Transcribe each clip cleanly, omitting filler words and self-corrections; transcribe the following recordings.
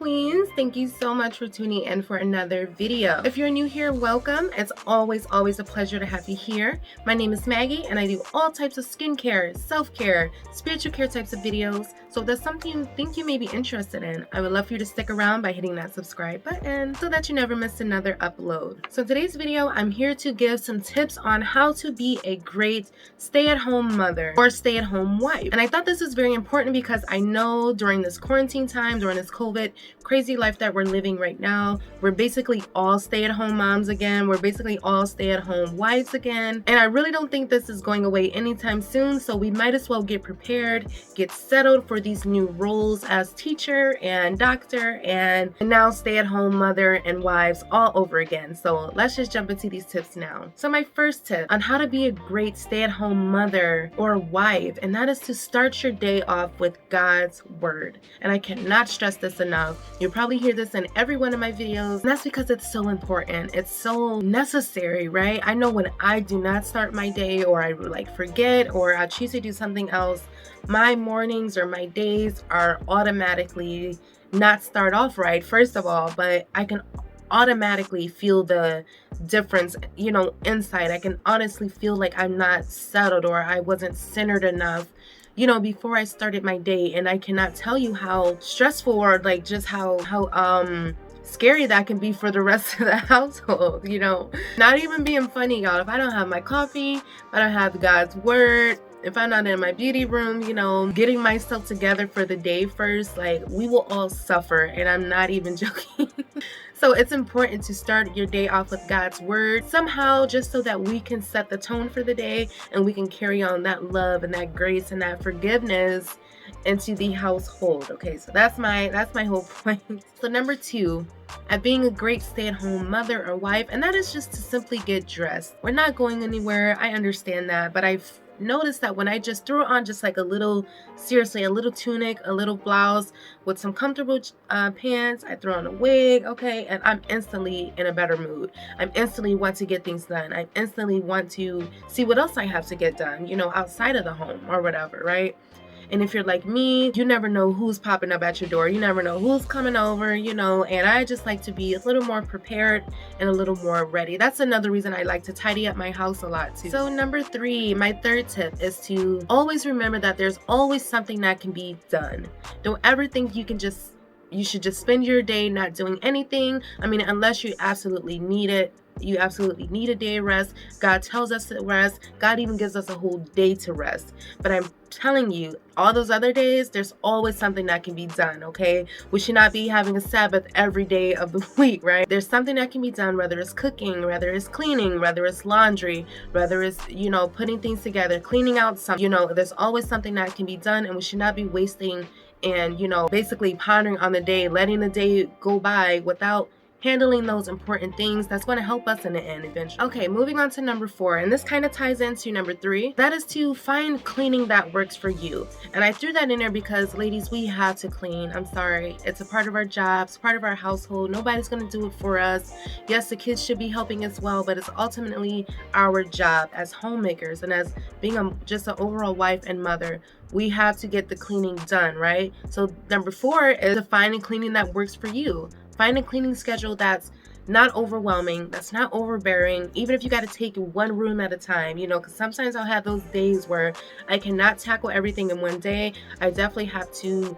queens, thank you so much for tuning in for another video. If you're new here, welcome. It's always a pleasure to have you here. My name is Maggie and I do all types of skincare, self-care, spiritual care types of videos. So if that's something you think you may be interested in, I would love for you to stick around by hitting that subscribe button so that you never miss another upload. So in today's video, I'm here to give some tips on how to be a great stay-at-home mother or stay-at-home wife. And I thought this was very important because I know during this quarantine time, during this COVID crazy life that we're living right now, we're basically all stay-at-home moms again. We're basically all stay-at-home wives again. And I really don't think this is going away anytime soon. So we might as well get prepared, get settled for these new roles as teacher and doctor and now stay-at-home mother and wives all over again. So let's just jump into these tips now. So my first tip on how to be a great stay-at-home mother or wife, and that is to start your day off with God's word. And I cannot stress this enough. You'll probably hear this in every one of my videos, and that's because it's so important. It's so necessary, right? I know when I do not start my day, or I forget, or I choose to do something else, my mornings or my days are automatically not start off right, first of all, but I can automatically feel the difference, inside. I can honestly feel like I'm not settled or I wasn't centered enough before I started my day. And I cannot tell you how stressful or just how scary that can be for the rest of the household. Not even being funny, y'all. If I don't have my coffee, if I don't have God's word, if I'm not in my beauty room, getting myself together for the day first, we will all suffer. And I'm not even joking. So it's important to start your day off with God's word somehow, just so that we can set the tone for the day and we can carry on that love and that grace and that forgiveness into the household. Okay, so that's my whole point. So number 2, at being a great stay-at-home mother or wife, and that is just to simply get dressed. We're not going anywhere. I understand that, but I've noticed that when I just throw on just a little tunic, a little blouse with some comfortable pants, I throw on a wig, okay, and I'm instantly in a better mood. I'm instantly want to get things done. I instantly want to see what else I have to get done, outside of the home or whatever, right? And if you're like me, you never know who's popping up at your door. You never know who's coming over, and I just like to be a little more prepared and a little more ready. That's another reason I like to tidy up my house a lot too. So number 3, my third tip is to always remember that there's always something that can be done. Don't ever think you should just spend your day not doing anything. I mean, unless you absolutely need it. You absolutely need a day of rest. God tells us to rest. God even gives us a whole day to rest. But I'm telling you, all those other days, there's always something that can be done, okay? We should not be having a Sabbath every day of the week, right? There's something that can be done, whether it's cooking, whether it's cleaning, whether it's laundry, whether it's, putting things together, cleaning out something. There's always something that can be done, and we should not be wasting and, basically pondering on the day, letting the day go by without handling those important things that's going to help us in the end eventually. Okay, moving on to number 4, and this kind of ties into number 3. That is to find cleaning that works for you. And I threw that in there because, ladies, we have to clean. I'm sorry. It's a part of our jobs, part of our household. Nobody's going to do it for us. Yes, the kids should be helping as well, but it's ultimately our job as homemakers and as being just an overall wife and mother. We have to get the cleaning done, right? So number 4 is finding cleaning that works for you. Find a cleaning schedule that's not overwhelming, that's not overbearing, even if you got to take one room at a time, because sometimes I'll have those days where I cannot tackle everything in one day. I definitely have to,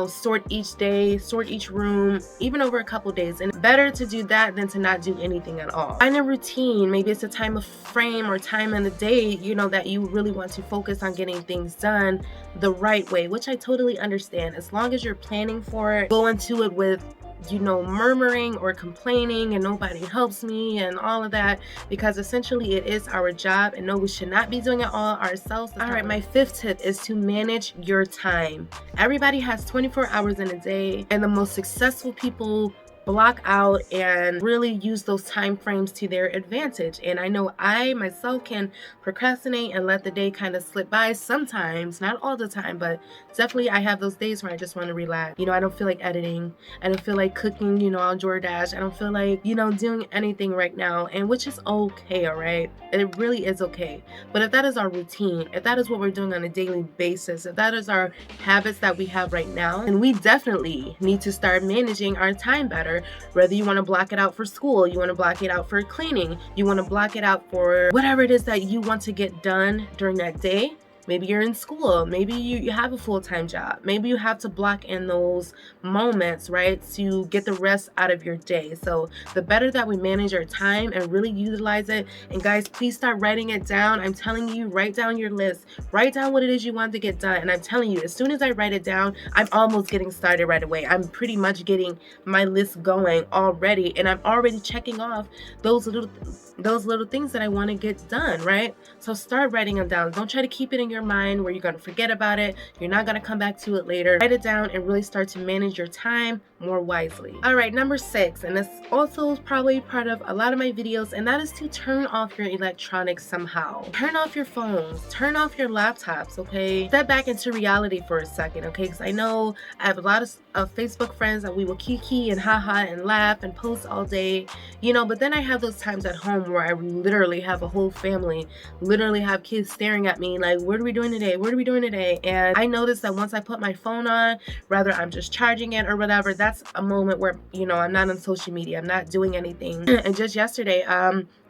sort each day, sort each room, even over a couple days. And better to do that than to not do anything at all. Find a routine. Maybe it's a time of frame or time in the day, that you really want to focus on getting things done the right way, which I totally understand. As long as you're planning for it, go into it with murmuring or complaining and nobody helps me and all of that, because essentially it is our job, and no, we should not be doing it all ourselves. All right, my 5th tip is to manage your time. Everybody has 24 hours in a day, and the most successful people block out and really use those time frames to their advantage. And I know I myself can procrastinate and let the day kind of slip by sometimes, not all the time, but definitely I have those days where I just want to relax. I don't feel like editing. I don't feel like cooking, on DoorDash. I don't feel like, doing anything right now, and which is okay, all right? It really is okay. But if that is our routine, if that is what we're doing on a daily basis, if that is our habits that we have right now, then we definitely need to start managing our time better. Whether you want to block it out for school, you want to block it out for cleaning, you want to block it out for whatever it is that you want to get done during that day. Maybe you're in school. Maybe you have a full-time job. Maybe you have to block in those moments, right, to get the rest out of your day. So the better that we manage our time and really utilize it. And guys, please start writing it down. I'm telling you, write down your list. Write down what it is you want to get done. And I'm telling you, as soon as I write it down, I'm almost getting started right away. I'm pretty much getting my list going already. And I'm already checking off those little things that I want to get done, right? So start writing them down. Don't try to keep it in your mind where you're going to forget about it. You're not going to come back to it later. Write it down and really start to manage your time more wisely. All right, number 6, and this also is probably part of a lot of my videos, and that is to turn off your electronics somehow. Turn off your phones, turn off your laptops, okay? Step back into reality for a second, okay? Because I know I have a lot of Facebook friends that we will kiki and haha and laugh and post all day, but then I have those times at home where I literally have a whole family, literally have kids staring at me like, what are we doing today? What are we doing today? And I noticed that once I put my phone on, whether I'm just charging it or whatever, that's a moment where, I'm not on social media. I'm not doing anything. And just yesterday,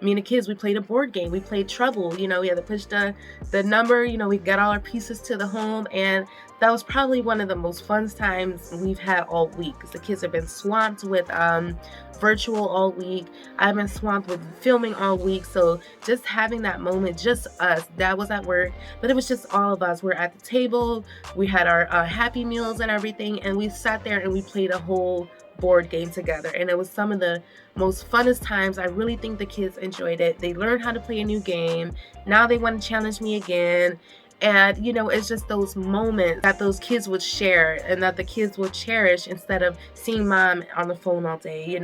me and the kids, we played a board game. We played Trouble. We had to push the number. We got all our pieces to the home, and that was probably one of the most fun times we've had all week, because the kids have been swamped with virtual all week. I've been swamped with filming all week. So just having that moment, just us, that was at work, but it was just all of us. We're at the table, we had our Happy Meals and everything, and we sat there and we played a whole board game together, and it was some of the most funnest times. I really think the kids enjoyed it. They learned how to play a new game. Now they want to challenge me again. And it's just those moments that those kids would share and that the kids would cherish, instead of seeing mom on the phone all day,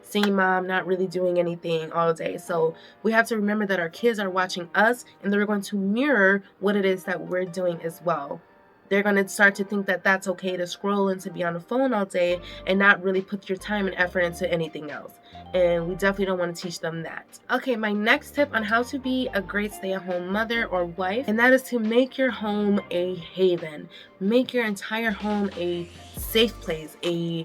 seeing mom not really doing anything all day. So we have to remember that our kids are watching us, and they're going to mirror what it is that we're doing as well. They're going to start to think that that's okay to scroll and to be on the phone all day and not really put your time and effort into anything else. And we definitely don't want to teach them that. Okay, my next tip on how to be a great stay-at-home mother or wife, and that is to make your home a haven. Make your entire home a safe place, a,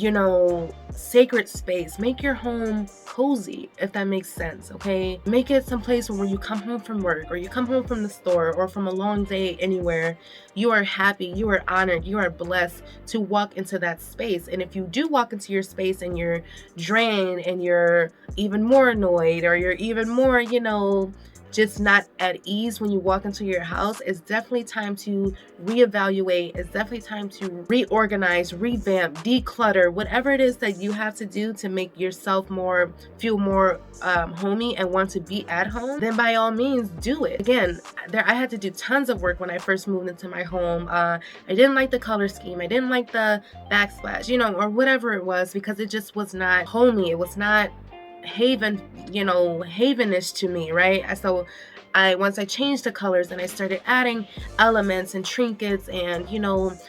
sacred space. Make your home cozy, if that makes sense, okay? Make it some place where you come home from work, or you come home from the store, or from a long day anywhere, you are happy, you are honored, you are blessed to walk into that space. And if you do walk into your space and you're drained and you're even more annoyed, or you're even more, just not at ease when you walk into your house, it's definitely time to reevaluate. It's definitely time to reorganize, revamp, declutter, whatever it is that you have to do to make yourself feel more homey and want to be at home. Then by all means, do it. Again, I had to do tons of work when I first moved into my home. I didn't like the color scheme. I didn't like the backsplash, or whatever it was, because it just was not homey. It was not havenish to me, right? So once I changed the colors and I started adding elements and trinkets and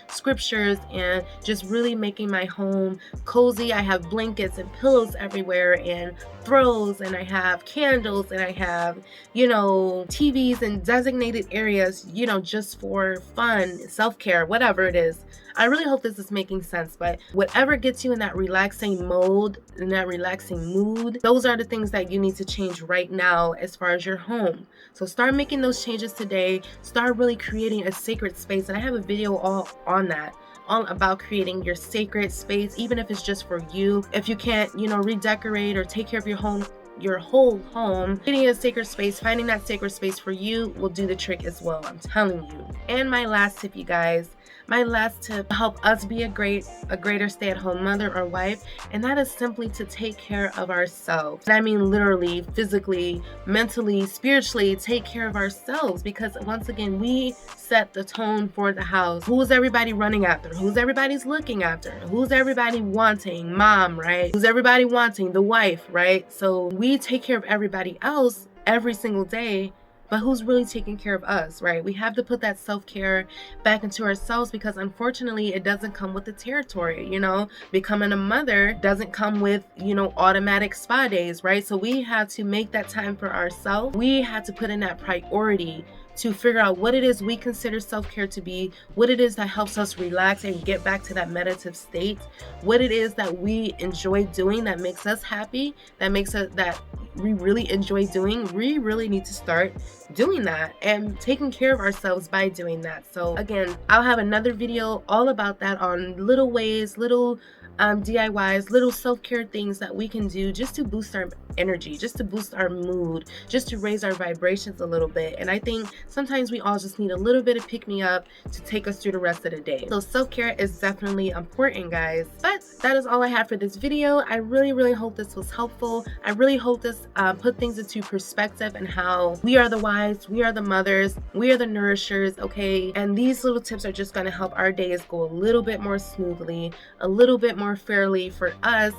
scriptures, and just really making my home cozy. I have blankets and pillows everywhere, and throws, and I have candles, and I have TVs in designated areas, just for fun, self-care, whatever it is. I really hope this is making sense, but whatever gets you in that relaxing mode, in that relaxing mood, those are the things that you need to change right now as far as your home. So start making those changes today. Start really creating a sacred space. And I have a video all on that, all about creating your sacred space, even if it's just for you. If you can't, redecorate or take care of your home your whole home. Getting a sacred space, finding that sacred space for you will do the trick as well, I'm telling you. And my last tip, you guys, my last tip to help us be a greater stay-at-home mother or wife, and that is simply to take care of ourselves. And I mean literally, physically, mentally, spiritually, take care of ourselves, because once again, we set the tone for the house. Who's everybody running after? Who's everybody's looking after? Who's everybody wanting? Mom, right? Who's everybody wanting? The wife, right? So we take care of everybody else every single day, but who's really taking care of us, right? We have to put that self-care back into ourselves, because unfortunately it doesn't come with the territory, you know? Becoming a mother doesn't come with, you know, automatic spa days, right? So we have to make that time for ourselves. We have to put in that priority to figure out what it is we consider self-care to be, what it is that helps us relax and get back to that meditative state, what it is that we enjoy doing that makes us happy, that makes us, that we really enjoy doing. We really need to start doing that and taking care of ourselves by doing that. So again, I'll have another video all about that, on little ways, little DIYs, little self-care things that we can do just to boost our energy, just to boost our mood, just to raise our vibrations a little bit. And I think sometimes we all just need a little bit of pick-me-up to take us through the rest of the day. So self-care is definitely important, guys. But that is all I have for this video. I really hope this was helpful. I really hope this put things into perspective, and how we are the wives, we are the mothers, we are the nourishers, okay? And these little tips are just going to help our days go a little bit more smoothly, a little bit more fairly for us,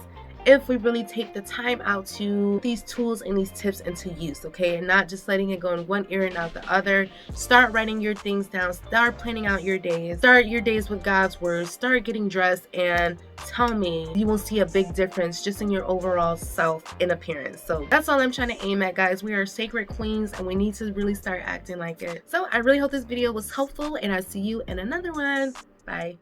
if we really take the time out to these tools and these tips into use, okay? And not just letting it go in one ear and out the other. Start writing your things down, start planning out your days, start your days with God's word, start getting dressed, and tell me you will see a big difference just in your overall self and appearance. So that's all I'm trying to aim at, guys. We are sacred queens and we need to really start acting like it. So I really hope this video was helpful, and I'll see you in another one. Bye.